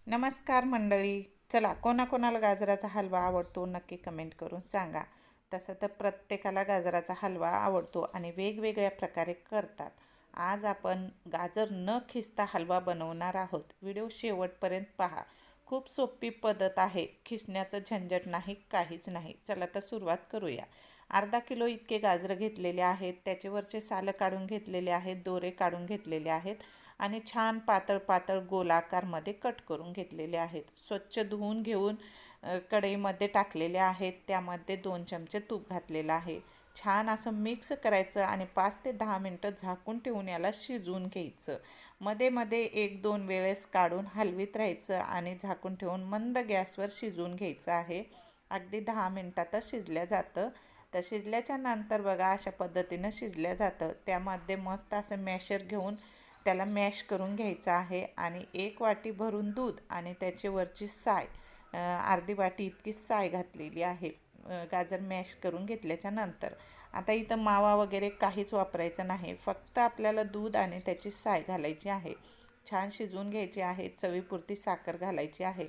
नमस्कार मंडळी. चला, कोणाकोणाला गाजराचा हलवा आवडतो नक्की कमेंट करून सांगा. तसं तर प्रत्येकाला गाजराचा हलवा आवडतो आणि वेगवेगळ्या प्रकारे करतात. आज आपण गाजर न खिसता हलवा बनवणार आहोत. व्हिडिओ शेवटपर्यंत पहा. खूप सोपी पद्धत आहे. खिसण्याचं झंझट नाही, काहीच नाही. चला तर सुरुवात करूया. अर्धा किलो इतके गाजरं घेतलेले आहेत. त्याच्यावरचे सालं काढून घेतलेले आहेत, दोरे काढून घेतलेले आहेत आणि छान पातळ पातळ गोलाकारमध्ये कट करून घेतलेले आहेत. स्वच्छ धुवून घेऊन कढईमध्ये टाकलेले आहेत. त्यामध्ये 2 चमचे तूप घातलेलं आहे. छान असं मिक्स करायचं आणि 5 ते 10 मिनटं झाकून ठेवून याला शिजवून घ्यायचं. मध्ये मध्ये 1-2 वेळेस काढून हलवीत राहायचं आणि झाकून ठेवून मंद गॅसवर शिजवून घ्यायचं आहे. अगदी 10 मिनटातच शिजल्या जातं. तर शिजल्याच्या नंतर बघा अशा पद्धतीनं शिजल्या जातं. त्यामध्ये मस्त असं मॅशर घेऊन त्याला मॅश करून घ्यायचं आहे आणि 1 वाटी भरून दूध आणि त्याच्यावरची साय, अर्धी वाटी इतकी साय घातलेली आहे गाजर मॅश करून घेतल्याच्या नंतर. आता इथं मावा वगैरे काहीच वापरायचं नाही, फक्त आपल्याला दूध आणि त्याची साय घालायची आहे. छान शिजवून घ्यायची आहे. चवीपुरती साखर घालायची आहे.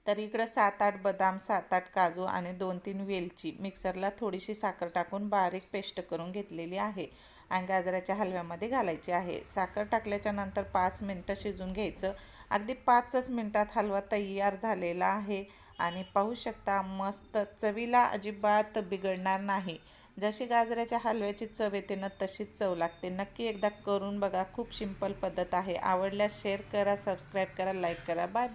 तर इकडं 7-8 बदाम, 7-8 काजू आणि 2-3 वेलची मिक्सरला थोडीशी साखर टाकून बारीक पेस्ट करून घेतलेली आहे आणि गाजराच्या हलव्यामध्ये घालायची आहे. साखर टाकल्याच्या नंतर 5 मिनटं शिजून घ्यायचं. अगदी 5च मिनटात हलवा तयार झालेला आहे आणि पाहू शकता मस्त, चवीला अजिबात बिघडणार नाही. जशी गाजराच्या हलव्याची चव येते ना तशीच चव लागते. नक्की एकदा करून बघा. खूप सिंपल पद्धत आहे. आवडल्यास शेअर करा, सबस्क्राईब करा, लाईक करा. Bye bye.